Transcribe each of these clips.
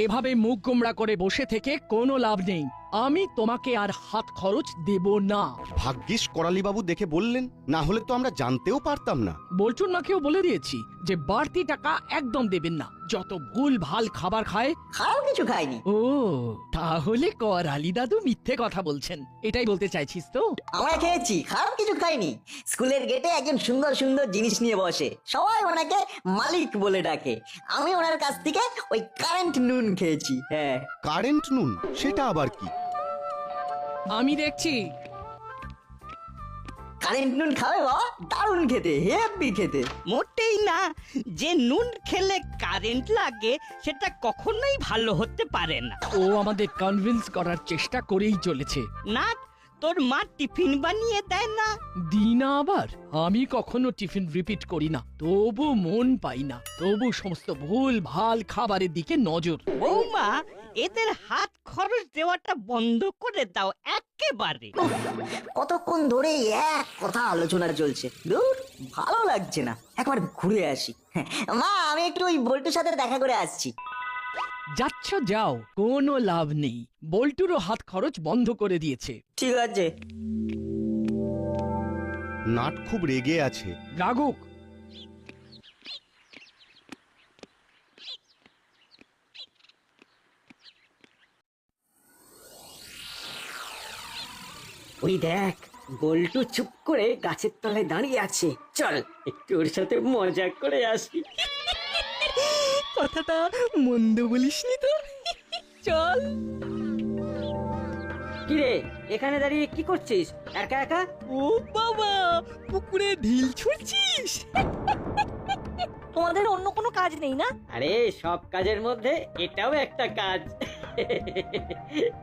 এভাবে মুখ গোমড়া করে বসে থেকে কোনো লাভ নেই। আমি তোমাকে আর হাত খরচ দেব না। ভাগ্যিস করালি বাবু দেখে বললেন, না হলে তো আমরা জানতেও পারতাম না। বল্টুর মাকেও বলে দিয়েছি যে বাড়তি টাকা একদম দেবেন না। যত ভুল ভাল খাবার খায়। খারাপ কিছু খাইনি। ও তাহলে করালি দাদু মিথ্যে কথা বলছেন, এটাই বলতে চাইছিস তো? আমরা খেয়েছি, খারাপ কিছু খাইনি। স্কুলের গেটে একজন সুন্দর সুন্দর জিনিস নিয়ে বসে, সবাই ওনাকে মালিক বলে ডাকে। আমি ওনার কাছ থেকে ওই কারেন্ট নুন খেয়েছি। হ্যাঁ, কারেন্ট নুন, সেটা আবার কি? আমি দেখছি। কারেন্ট নুন খাবে বাবা, দারুণ খেতে, হেব্বি খেতে। মোটেই না, যে নুন খেলে কারেন্ট লাগে সেটা কখনোই ভালো হতে পারে না। ও আমাদের কনভিন্স করার চেষ্টা করেই চলেছে। না, তোর মা টিফিন বানিয়ে দেয় না? দিনা আবার আমি কখনো টিফিন রিপিট করি না, তবু মন পাই না, তবু সমস্ত ভুল ভাল খাবারের দিকে নজর। বৌমা, এদের হাত খরচ দেওয়াটা বন্ধ করে দাও একেবারে। কতক্ষণ ধরে এক কথা আলোচনা চলছে, দূর ভালো লাগছে না। একবার ঘুরে আসি। মা, আমি একটু ওই বল্টুর সাথে দেখা করে আসছি। যাচ্ছ যাও, কোনো লাভ নেই। বল্টুরও হাত খরচ বন্ধ করে দিয়েছে। ঠিক আছে। নাট খুব রেগে আছে। রাগুক। ওই দেখ, বল্টু চুপ করে গাছের তলায় দাঁড়িয়ে আছে। চল একটু ওর সাথে মজা করে আসি। কথাটা মন্দ বলিসনি তো। চল। কিরে, এখানে দাঁড়িয়ে কি করছিস একা একা? ও বাবা, পুকুরে ঢিল ছুঁড়ছিস? তোমাদের অন্য কোনো কাজ নেই না? আরে সব কাজের মধ্যে এটাও একটা কাজ।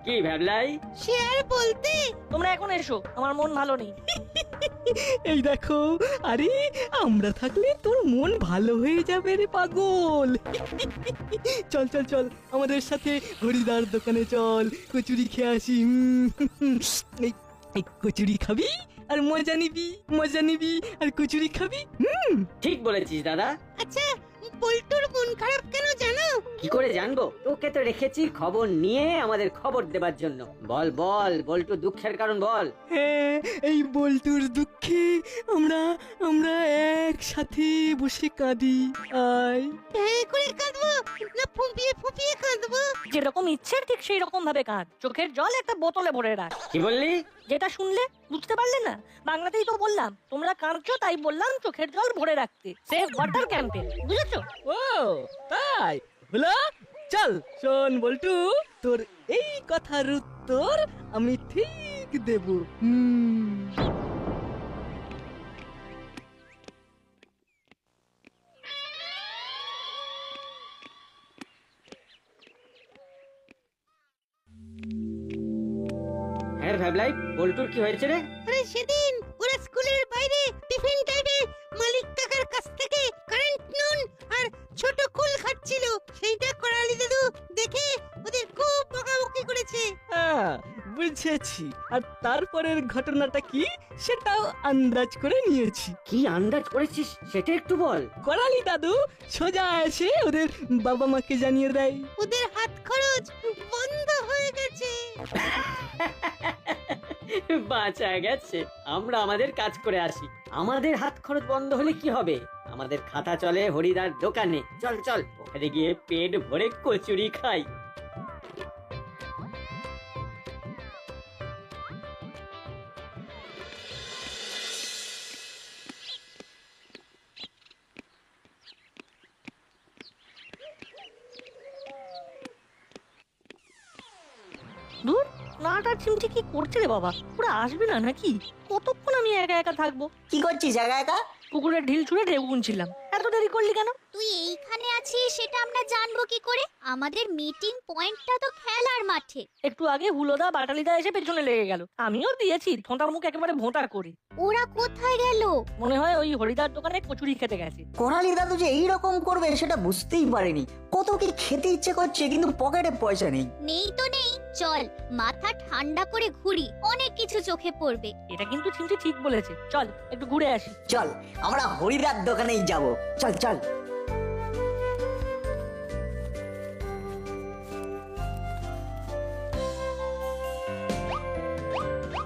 কি ভাবলাই? সে আর বলতে, তোমরা এখন এসো, আমার মন ভালো নেই। এই দেখো, আরে আমরা থাকলে তোর মন ভালো হয়ে যাবে রে পাগল। চল চল চল, আমাদের সাথে হরিদার দোকানে চল, কচুরি খেয়ে আসি। এই কচুরি খাবি আর মজা নিবি, মজা নিবি আর কচুরি খাবি। ঠিক বলেছিস দাদা। আচ্ছা, বল্টুর মন খারাপ কেন জানো? কি করে জানবো? তোকে তো রেখেছি খবর নিয়ে আমাদের খবর দেবার জন্য। বল বল, বল্টু দুঃখের কারণ বল। হ্যাঁ, এই বল্টুর দুঃখে আমরা আমরা একসাথে বসে কাঁদি। আয় করে কাঁদবো না ফুঁপিয়ে ফুঁপিয়ে কাঁদবো? যেরকম ইচ্ছে ঠিক সেই রকম ভাবে কাঁদ। চোখের জল একটা বোতলে ভরে রাখ। কি বললি? যেটা শুনলে বুঝতে পারলে না? বাংলাতেই তো বললাম, তোমরা কাঁদছো তাই বললাম চোখের জল ভরে রাখতে। সেভ ওয়াটার ক্যাম্পেন, বুঝেছো? ও তাই হলো। চল শোন বল্টু, তোর এই কথার উত্তর আমি ঠিক দেব। হ্যাঁ ভাবলাই, বল্টুর কি হয়েছে রে? আরে সেদিন ওরা স্কুলের বাইরে টিফিন টাইমে মালিক কাকার কাছ থেকে কারেন্ট নুন আর ছোট কুল খাচ্ছিল। সেইটা করালি দাদু দেখে ওদের খুব বকাবকি করেছে। বুঝেছি। আর তারপরের ঘটনাটা কি সেটাও আন্দাজ করে নিয়েছি। কি আন্দাজ করেছিস সেটা একটু বল। করালি দাদু সোজা এসে ওদের বাবা মাকে জানিয়ে দেয় ওদের হাত খরচ বন্ধ হয়ে গেছে। বাঁচা গেছে। আমরা আমাদের কাজ করে আসি। আমাদের হাত খরচ বন্ধ হলে কি হবে? আমাদের খাতা চলে হরিদার দোকানে। চল চল, ওখানে গিয়ে পেট ভরে কচুরি খাই। দূর, নাটা চিমটি কি করছে রে বাবা? ওরা আসবে না নাকি? কতক্ষণ আমি একা একা থাকবো? কি করছিস একা একা? পুকুরের ঢিল ছুঁড়ে ঢেউ গুনছিলাম। এত দেরি করলি কেন? তুই এইখানে আছিস সেটা আমরা জানবো কি করে? আমাদের মিটিং পয়েন্টটা তো খেলার মাঠে। একটু আগে হুলোদা বাটালিদা এসে পেছনে লেগে গেল। আমিও দিয়েছি থোঁটার মুখ একেবারে ভোঁতা করে। ওরা কোথায় গেল? মনে হয় ওই হরিদার দোকানে কচুরি খেতে গেছে। করালি দাদু যে এইরকম করবে সেটা বুঝতেই পারেনি। কত কি খেতে ইচ্ছে করছে কিন্তু পকেটে পয়সা নেই। নেই তো নেই, চল মাথা ঠান্ডা করে ঘুরি, অনেক কিছু চোখে পড়বে। এটা কিন্তু চিমটি ঠিক বলেছে, চল একটু ঘুরে আসি। চল আমরা হরিদার দোকানেই যাব। চল চল।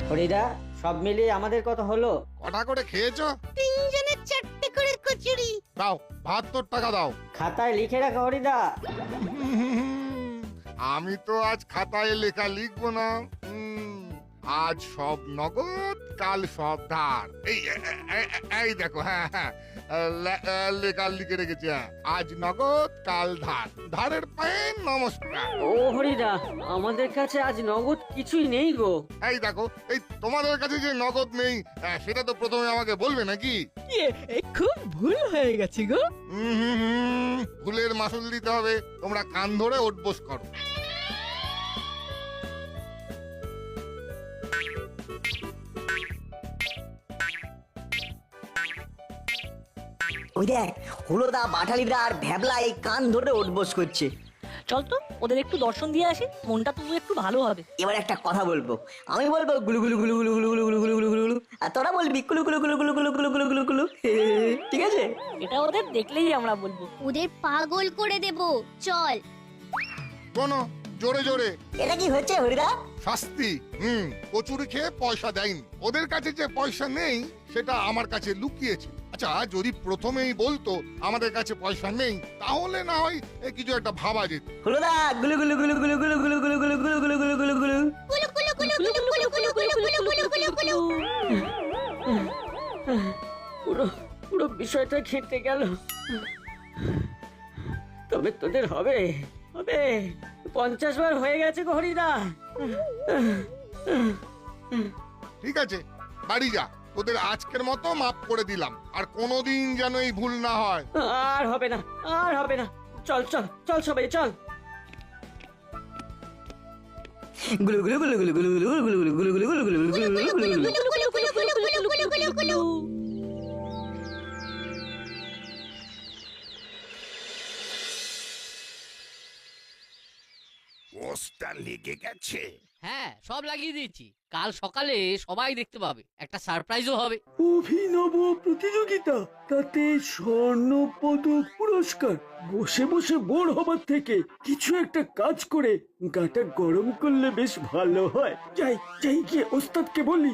হরিদা, সব মিলিয়ে আমাদের কত হলো? কটা করে খেয়েছো? তিনজনের 4টে করে কচুরি। দাও 72 টাকা দাও। খাতায় লিখে রাখো হরিদা। আমি তো আজ খাতায় লেখা লিখবো না। আজ সব নগদ, কাল সব ধার। এই দেখো, হ্যাঁ হ্যাঁ, লেখা লিখে রেখেছি। আজ নগদ, কাল ধার। ধারের পায়ে নমস্কার। ও হরিদা, আমাদের কাছে আজ নগদ কিছুই নেই গো। এই দেখো, এই তোমাদের কাছে যে নগদ নেই, সেটা তো প্রথমে আমাকে বলবে নাকি? খুব ভুল হয়ে গেছে গো। ভুলের মাসুল দিতে হবে। তোমরা কান ধরে ওঠবোস করো। ওই দেখ, হুলোদা, বাটালিদা আর ভ্যাবলা এই কান ধরে উঠবোস করছে। চল তো ওদের একটু দর্শন দিয়ে আসি, মনটা তবু একটু ভালো হবে। এবার একটা কথা বলবো, আমি বলবো গুলু গুলু গুলু গুলু গুলু গুলু গুলু গুলু গুলু গুলু গুলু, আর তোরা বলবি কুলু কুলু কুলু কুলু কুলু কুলু কুলু কুলু কুলু। ঠিক আছে? এটা ওদের দেখলেই আমরা বলবো। ওদের পাগল করে দেব, চল। কোনো জোরে জোরে। এটা কি হচ্ছে হরিদা? শাস্তি। কচুরি খেয়ে পয়সা দেয়নি। ওদের কাছে যে পয়সা নেই সেটা আমার কাছে লুকিয়েছে। আচ্ছা, যদি প্রথমেই বলতো আমাদের কাছে পয়সা নেই, তাহলে না হয় কিছু একটা ভাবা যেত। হুলোদা, গুলু গুলু গুলু গুলু গুলু গুলু গুলু গুলু গুলু গুলু গুলু গুলু গুলু। কুলু কুলু কুলু কুলু কুলু কুলু কুলু কুলু কুলু কুলু কুলু। পুরো পুরো বিষয়টা খেতে গেল। তবে তোদের হবে হবে। 50 বার হয়ে গেছে গো হরিদা। ঠিক আছে, বাড়ি যা। তোদের আজকের মতো মাফ করে দিলাম। আর কোনোদিন যেন এই ভুল না হয়। আর হবে না, আর হবে না। চল চল চল সবাই চল। গুলু গুলু গুলু গুলু গুলু গুলু গুলু গুলু গুলু গুলু গুলু গুলু গুলু গুলু গুলু গুলু। কুলু কুলু কুলু কুলু কুলু কুলু কুলু কুলু। পোস্টার লেগে গেছে। হ্যাঁ, সব লাগিয়ে দিয়েছি। কাল সকালে সবাই দেখতে পাবে, একটা সারপ্রাইজও হবে। অভিনব প্রতিযোগিতা, তাতে স্বর্ণ পদক পুরস্কার। বসে বসে বোর হবার থেকে কিছু একটা কাজ করে গাটা গরম করলে বেশ ভালো হয়। যাই যাই গিয়ে ওস্তাদকে বলি।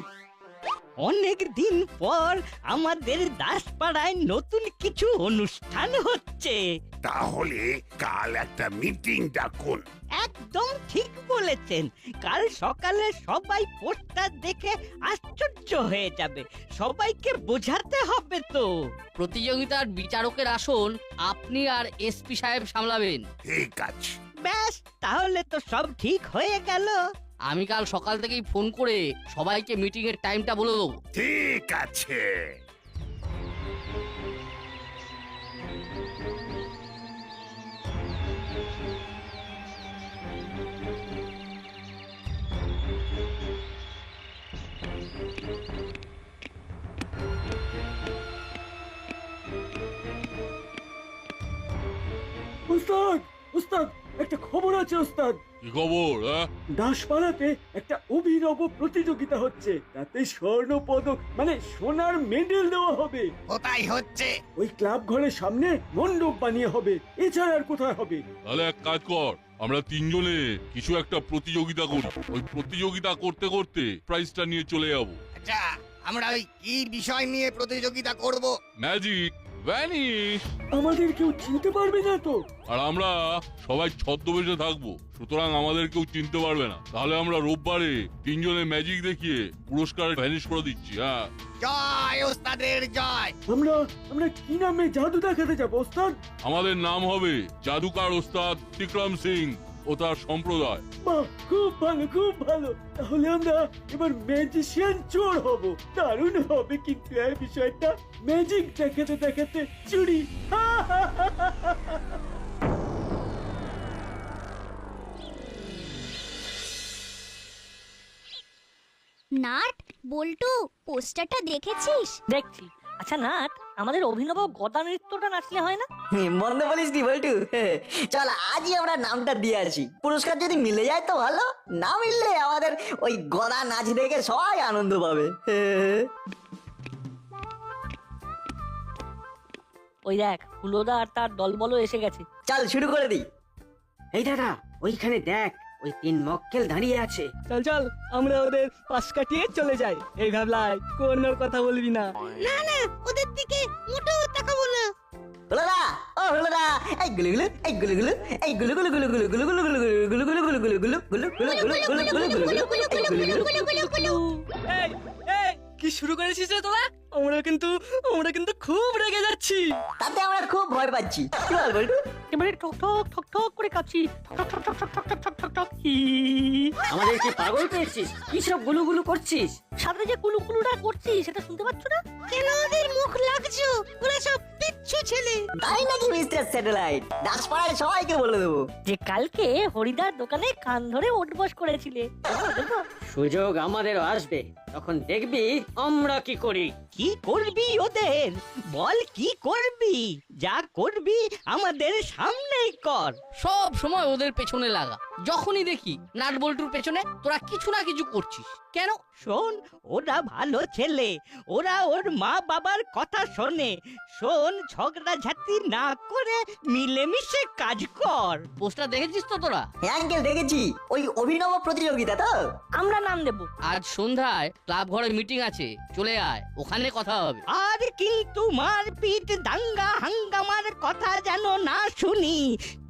অনেক দিন পর আমাদের দাসপাড়ায় নতুন কিছু অনুষ্ঠান হচ্ছে। তাহলে কাল একটা মিটিং ডাকুন। একদম ঠিক বলেছেন। কাল সকালে সবাই পোস্টার দেখে আশ্চর্য হয়ে যাবে। সবাইকে বোঝাতে হবে তো। প্রতিযোগিতার বিচারকের আসন আপনি আর এসপি সাহেব সামলাবেন। ঠিক আছে। ব্যাস, তাহলে তো সব ঠিক হয়ে গেল। আমি কাল সকাল থেকেই ফোন করে সবাইকে মিটিং এর টাইমটা বলে দেবো। ঠিক আছে। ওস্তাদ, ওস্তাদ, একটা খবর আছে ওস্তাদ। কি খবর? দাসপাড়াতে একটা অভিনব প্রতিযোগিতা হচ্ছে, তাতে স্বর্ণ পদক মানে সোনার মেডেল দেওয়া হবে। কোথায় হচ্ছে? ওই ক্লাব ঘরের সামনে মণ্ডপ বানিয়ে হবে। এছাড়া আর কোথায় হবে? তাহলে এক কাজ কর, আমরা তিনজনে কিছু একটা প্রতিযোগিতা করি। ওই প্রতিযোগিতা করতে করতে প্রাইজটা নিয়ে চলে যাবো। আচ্ছা, আমরা ওই কি বিষয় নিয়ে প্রতিযোগিতা করব? Magic, vanish. আমাদের কেউ চিনতে পারবে না তো? আর আমরা সবাই ছদ্মবেশে থাকবো, সুতরাং আমাদের কেউ চিনতে পারবে না। তাহলে আমরা রোববারে তিনজনে ম্যাজিক দেখিয়ে পুরস্কার ভ্যানিশ করে দিচ্ছি। হ্যাঁ, জয় ওস্তাদের জয়। আমরা আমরা কি নামে জাদু দেখাতে যাবো ওস্তাদ? আমাদের নাম হবে জাদুকার ওস্তাদ বিক্রম সিং ও তার সম্প্রদায়। বাহ, খুব ভালো, খুব ভালো। তাহলে আমরা এবার ম্যাজিশিয়ান চোর হব। দারুণ হবে কিন্তু এই বিষয়টা। ম্যাজিক দেখাতে দেখাতে চুরি। নাট, বল্টু, পোস্টারটা দেখেছিস? দেখছি। আচ্ছা নাট, আমাদের অভিনব গদা নৃত্যটা নাচলে হয় না? মন্দ বলিস নি বল্টু। চল আজই আমরা নামটা দিয়ে আসি। পুরস্কার যদি মিলে যায় তো ভালো, না মিললে আমাদের ওই গদা নাচ দেখে সবাই আনন্দ পাবে। ওই দেখ হুলোদা আর তার দলবলও এসে গেছে। চল শুরু করে দিই। এই দাদা ওইখানে দেখ, ওই 3 মক্কেল দাঁড়িয়ে আছে। চল চল আমরা ওদের পাশ কাটিয়ে চলে যাই। এই ভাবলাই কোনো কথা বলবি না। না না, ওদের দিকে মোটেও তাকাবো না। হলোদা, ও হলোদা, এই গুলুগুলু, এই গুলুগুলু, এই গুলুগুলু গুলু গুলু গুলু গুলু গুলু গুলু গুলু গুলু গুলু গুলু গুলু গুলু গুলু গুলু গুলু গুলু গুলু গুলু গুলু। এই এই কি শুরু করেছিস রে তোরা? আমরা কিন্তু খুব রেগে যাচ্ছি। তাতে আমরা খুব ভয় পাচ্ছি। কি বল বল্টু? এবারে ঠক ঠক ঠক ঠক করে কাঁপছি। ঠক ঠক ঠক ঠক ঠক ঠক ঠক ঠক ঠক। আমাদের কি পাগল পেয়েছিস? কি সব গুলুগুলু করছিস? সাথে যে কুলু কুলুটা করছি সেটা শুনতে পাচ্ছ না? কেন ওদের মুখ লাগছো? ওরা সব পিচ্ছু ছেলে। তাই নাকি মিস্টার স্যাটেলাইট? দাসপাড়ায় সবাইকে বলে দেবো। যে কালকে হরিদার দোকানে কান ধরে উঠবস করেছিলে। দেখো, সুযোগ আমাদেরও আসবে, তখন দেখবি আমরা কি করি। কি করবি ওদের? বল কি করবি? যা করবি আমাদের সামনেই কর। সব সময় ওদের পেছনে লাগা। যখনই দেখি নাট বল্টুর পেছনে তোরা কিছু না কিছু করছিস কেন? শোন, ওরা ভালো ছেলে, ওরা ওর মা বাবার কথা শোনে। শোন, ঝগড়াঝাটি না করে মিলেমিশে কাজ কর। পোস্টার দেখেছিস তো তোরা? হ্যাঁ আঙ্কেল দেখেছি, ওই অভিনব প্রতিযোগিতা তো। আমরা নাম দেব। আজ সন্ধ্যায় ক্লাব ঘরে মিটিং আছে, চলে আয়, ওখানে কথা হবে। আর কিন্তু মারপিট দাঙ্গা হাঙ্গামার কথা যেন না শুনি,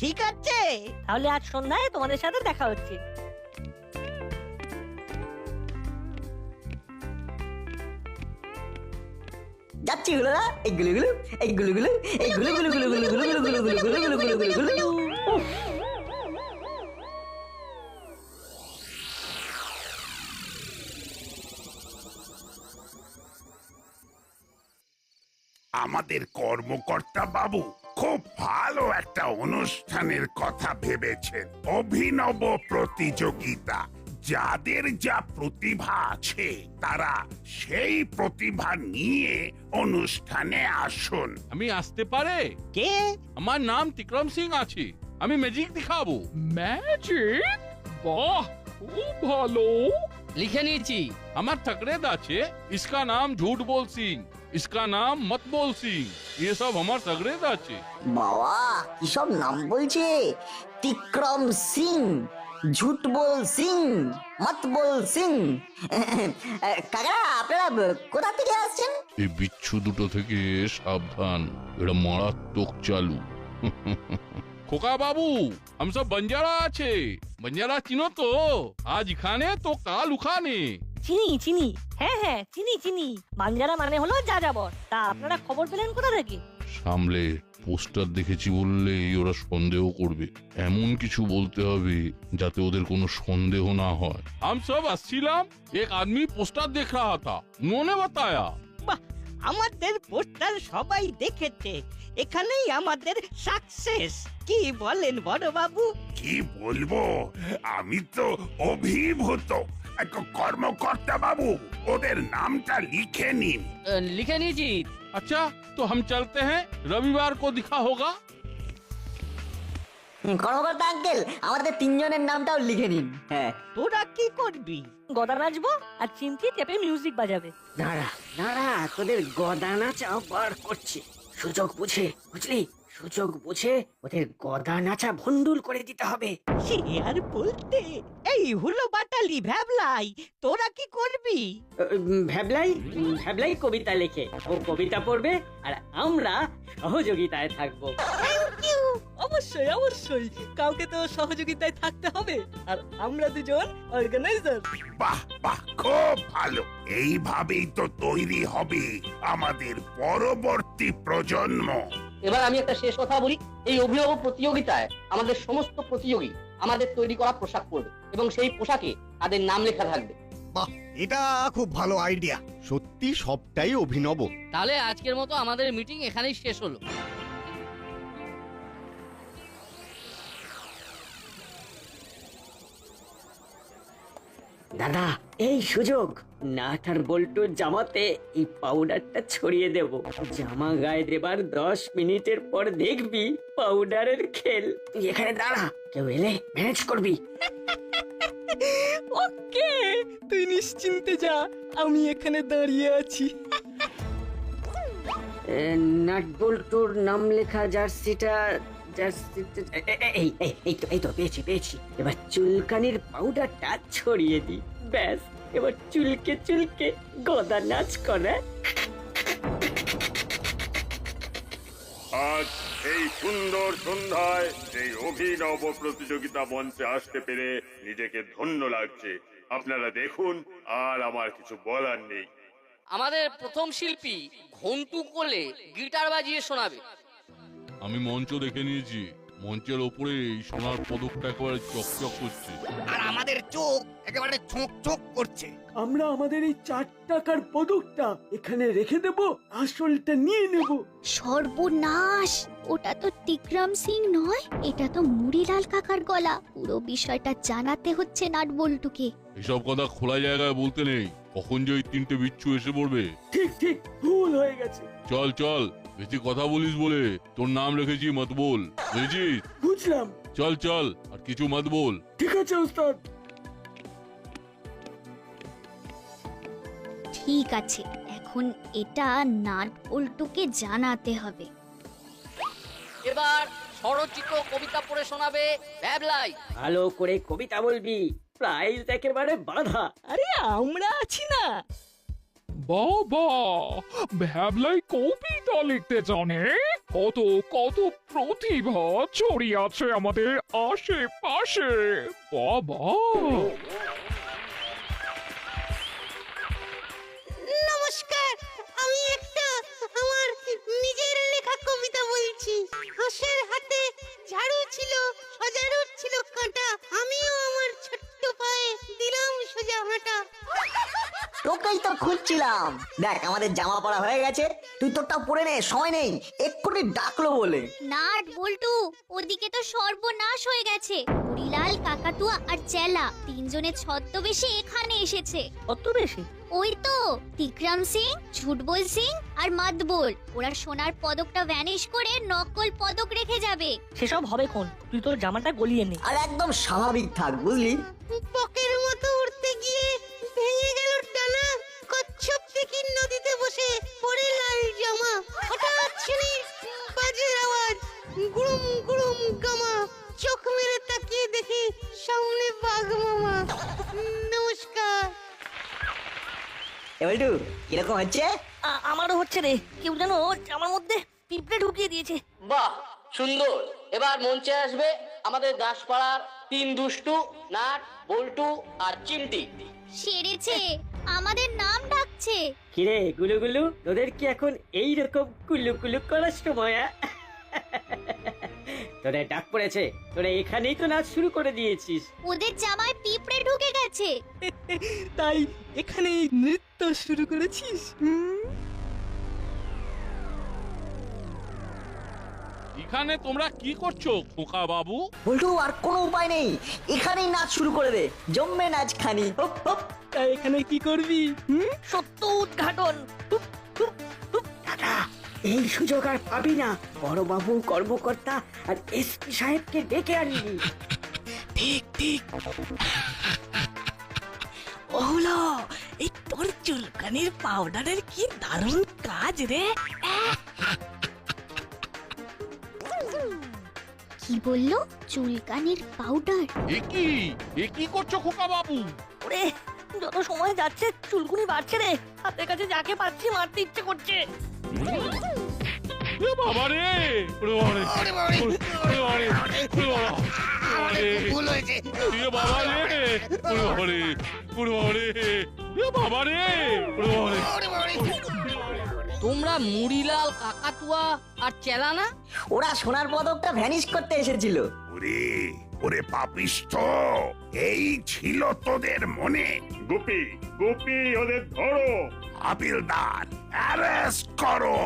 ঠিক আছে? তাহলে আজ সন্ধ্যায় তোমাদের সাথে দেখা হচ্ছে। যাচ্ছি হলোদা, এই গুলুগুলু, এই গুলুগুলু, এই গুলু গুলু গুলু গুলু গুলু গুলু গুলু গুলু গুলু গুলু গুলু গুলু গুলু। আমাদের কর্মকর্তা বাবু খুব ভালো একটা অনুষ্ঠানের কথা ভেবেছেন। অভিনব প্রতিযোগিতা। যাদের যা প্রতিভা আছে তারা সেই প্রতিভা নিয়ে অনুষ্ঠানে আসুন। আমি আসতে পারে? কে? আমার নাম তিক্রম সিং আছে, আমি ম্যাজিক দেখাবো। ম্যাজিক? বাহ, খুব ভালো। লিখে নিয়েছি। আমার तकरेद আছে, इसका नाम झूठ बोल सिंह, इसका नाम मत बोल सिंह, ये सब আমার तकरेद আছে। বাবা কি সব নাম বলছে! তিক্রম সিং, ঝুট বল সিং, মত বল সিং। কাকা আপনারা কোথা থেকে আসছেন? এই বিচ্ছু দুটো থেকে সাবধান, এটা মারাত্মক চালু। খোকা বাবু, हम सब बंजारा আছে, बंजारा চিনো তো? আজ এখানে তো কাল ওখানে। চিনি চিনি, হ্যাঁ হ্যাঁ চিনি চিনি। বাঞ্জারা মানে হলো যাযাবর। তা আপনারা খবর পেলেন কোথা থেকে? সামলে পোস্টার দেখেছি বললেই ওরা সন্দেহ করবে, এমন কিছু বলতে হবে যাতে ওদের কোনো সন্দেহ না হয়। हम सब আসছিলাম, एक आदमी पोस्टर देख रहा था, उन्होंने बताया। বাহ, আমাদের পোস্টার সবাই দেখেছে, এখানেই আমাদের সাকসেস। কি বলেন বড় বাবু? কি বলবো, আমি তো অভিভূত। কর্মকর্তা বাবু, ওদের নামটা লিখে নিন। লিখে নিয়েছি। अच्छा तो हम चलते हैं, रविवार को दिखा होगा। কর্মকর্তা আঙ্কেল, আমাদের 3 জনের নামটাও লিখে নিন। হ্যাঁ। তোরা কি করবি? গদা নাচবো আর চিমটি চেপে মিউজিক বাজাবে। দাঁড়া দাঁড়া, তোদের গদা নাচা বার করছি। সুযোগ বুঝে, বুঝলি, সুযোগ বুঝে ওদের গদা নাচা ভন্ডুল করে দিতে হবে। সে আর বলতে। এই হুলো বাটালি ভ্যাবলাই, তোরা কি করবি? ভ্যাবলাই ভ্যাবলাই কবিতা লেখে, ও কবিতা পড়বে আর আমরা সহযোগিতায় থাকবো। অবশ্যই অবশ্যই, কাউকে তো সহযোগিতায় থাকতে হবে। আর আমরা দুজন অর্গানাইজার। বাহ বাহ, খুব ভালো। এইভাবেই তো তৈরি হবে আমাদের পরবর্তী প্রজন্ম। এবার আমি একটা শেষ কথা বলি। এই অভিনব প্রতিযোগিতায় আমাদের সমস্ত প্রতিযোগী আমাদের তৈরি করা পোশাক পরবে এবং সেই পোশাকে তাদের নাম লেখা থাকবে। বাহ, এটা খুব ভালো আইডিয়া। সত্যি সবটাই অভিনব। তাহলে আজকের মতো আমাদের মিটিং এখানেই শেষ হলো। দাদা এই সুযোগ, নাট আর বল্টুর জামাতে এই পাউডারটা ছড়িয়ে দেব। জামা গায়ে দেবার 10 মিনিটের পর দেখবি পাউডারের খেল। তুই এখানে দাঁড়া, কেউ এলে ম্যানেজ করবি। ওকে, তুই নিশ্চিন্তে যা, আমি এখানে দাঁড়িয়ে আছি। নাট বল্টুর নাম লেখা জার্সিটা এই তো পেয়েছি এবার চুলকানির পাউডারটা ছড়িয়ে দিই, ব্যাস এবার চুলকে চুলকে গদা নাচ করে। আজ এই সুন্দর সন্ধ্যায় এই অভিনব প্রতিযোগিতা মঞ্চে আসতে পেরে নিজেকে ধন্য লাগছে। আপনারা দেখুন, আর আমার কিছু বলার নেই। আমাদের প্রথম শিল্পী ঘন্টু কোলে গিটার বাজিয়ে শোনাবে। আমি মঞ্চ দেখে নিয়েছি, মঞ্চের ওপরে এই সোনার পদকটা একেবারে চকচক করছে। আর আমাদের চোখ একেবারে ছোঁক ছোঁক করছে। আমরা আমাদের এই 4 টাকার পদকটা এখানে রেখে দেব, আসলটা নিয়ে নেব। সর্বনাশ, ওটা তো টিকরাম সিং নয়, এটা তো মুড়িলাল কাকার গলা। পুরো বিষয়টা জানাতে হচ্ছে নাট বল্টুকে। এসব কথা খোলা জায়গায় বলতে নেই, কখন যে ওই 3টে বিচ্ছু এসে পড়বে। ঠিক ঠিক, ভুল হয়ে গেছে। চল চল, বেশি কথা বলিস বলে তোর নাম রেখেছি মত বল, বুঝেছিস? বুঝলাম। চল চল, আর কিছু মত বল। ঠিক আছে ওস্তাদ। ঠিক আছে, এখন এটা নাট বল্টুকে জানাতে হবে। এবার স্বরচিত কবিতা পড়ে শোনাবে ভ্যাবলাই। ভালো করে কবিতা বলবি, প্রাইজ একেবারে বাধা। আরে আমরা আছি না। বাবা, ভ্যাবলাই কবিতা লিখতে জানে? কত কত প্রতিভা ছড়িয়ে আছে আমাদের আশেপাশে। বাবা, নমস্কার, আমি একটা আমার নিজের লেখা কবিতা বলছি। হাঁসের হাতে ঝাড়ু ছিল, সজারুর ছিল কাঁটা, আমিও আমার ছোট্ট পায়ে দিলাম সোজা হাঁটা। তোকেই তো খুঁজছিলাম। দেখ আমাদের জামা পরা হয়ে গেছে, তুই তোরটা পরে নে, সময় নেই। এক্ষুনি ডাকলো বলে। নাট বল্টু, ওদিকে তো সর্বনাশ হয়ে গেছে। মুড়িলাল, কাকাতুয়া আর চেলা তিনজনের ছদ্মবেশে এখানে এসেছে। কত বেশি? ওই তো টিকরাম সিং, ঝুটবল সিং আর মাতবল। ওরা সোনার পদকটা ভ্যানিশ করে নকল পদক রেখে যাবে। সেসব হবে কোন, তুই তোর জামাটা গলিয়ে নে। আর একদম স্বাভাবিক থাক, বুঝলি? পকের মতো উঠতে গিয়ে ভেঙে গেল ডানা, কচ্ছপ দেখি নদীতে বসে পড়ে লাল জামা। হঠাৎ শুনি বাজে আওয়াজ, গুড়ুম গুড়ুম গামা। চোখ মেরে তাকিয়ে দেখি সামনে বাঘ মামা। নমস্কার। এবারে কিরকম হচ্ছে? আমারও হচ্ছে রে, কেউ যেন আমার মধ্যে পিঁপড়ে ঢুকিয়ে দিয়েছে। বাহ, সুন্দর। এবার মঞ্চে আসবে আমাদের দাসপাড়ার 3 দুষ্টু, নাট, বল্টু আর চিমটি। সেরেছে, আমাদের নাম ডাকছে। কিরে গুলুগুলু, তোদের কি এখন এইরকম কুলু কুলু করার সময়? তোদের ডাক পড়েছে, তোরা এখানেই তো নাচ শুরু করে দিয়েছিস। ওদের জামায় পিঁপড়ে ঢুকে গেছে, তাই এখানে নৃত্য শুরু করেছিস? এখানে তোমরা কি করছো খোকা বাবু? বল্টু, আর কোনো উপায় নেই, এখানেই নাচ শুরু করে দে। জম্মে নাচ খানি। Hop hop. তাই এখানে কি করবি? সত্য উদ্ঘাটন। দাদা, এই সুযোগ আর পাবি না। বড় বাবু, কর্মকর্তা আর এসপি সাহেবকে ডেকে আনবি। ঠিক ঠিক। ওলো, এই তোর চুলকানির পাউডারের কি দারুণ কাজ রে। কি বললো? চুলকানির পাউডার? এ কি করছো খোকা বাবু? ওরে, যত সময় যাচ্ছে চুলকুনি বাড়ছে রে। হাতের কাছে যাকে পাচ্ছি মারতে ইচ্ছে করছে। এ বাবা রে, ওরে বাবা রে, ওরে বাবা রে, ওরে বাবা রে, ভুল হয়েছে। এ বাবা রে, ওরে বাবা রে, ওরে বাবা রে, এ বাবা রে, ওরে বাবা রে। তোমরা মুড়িলাল, কাকাতুয়া আর চেলা না? ওরা সোনার পদকটা ভ্যানিশ করতে এসেছিল। ওরে ওরে পাপিষ্ঠ, এই ছিল তোদের মনে? গোপী, গোপী, ওদের ধরো। হাবিলদার, অ্যারেস্ট করো।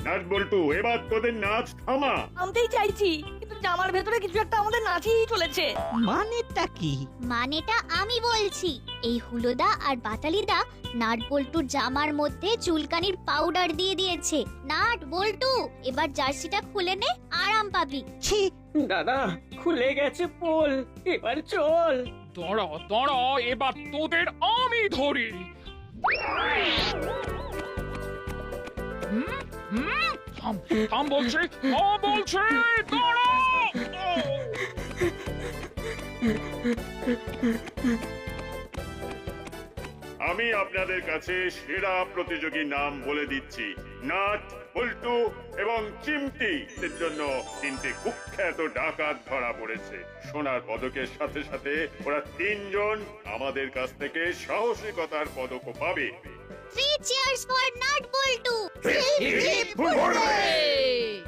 নাচ বল্টু, এবার তোদের নাচ থামা। থামতেই চাইছি, কিন্তু জামার ভেতরে কিছু একটা আমাদের নাচই চলেছে। মানেটা কি? মানেটা আমি বলছি। এই হুলোদা আর বাটালিদা নাট বল্টুর জামার মধ্যে চুলকানির পাউডার দিয়ে দিয়েছে। নাট বল্টু, এবার জার্সিটা খুলে নে, আরাম পাবি। ছি, দাদা, খুলে গেছে পোল, এবার চল। দাঁড়া দাঁড়া, এবার তোদের আমি ধরি। থাম থাম বলছি, দাঁড়া! আমি আপনাদের কাছে সেরা প্রতিযোগীর নাম বলে দিচ্ছি। নাট, বল্টু এবং চিমটি এর জন্য 3টে কুখ্যাত ডাকাত ধরা পড়েছে। সোনার পদকের সাথে সাথে ওরা 3 জন আমাদের কাছ থেকে সাহসিকতার পদকও পাবে। 3 cheers for Nut Boltu! Hip, hip, hooray!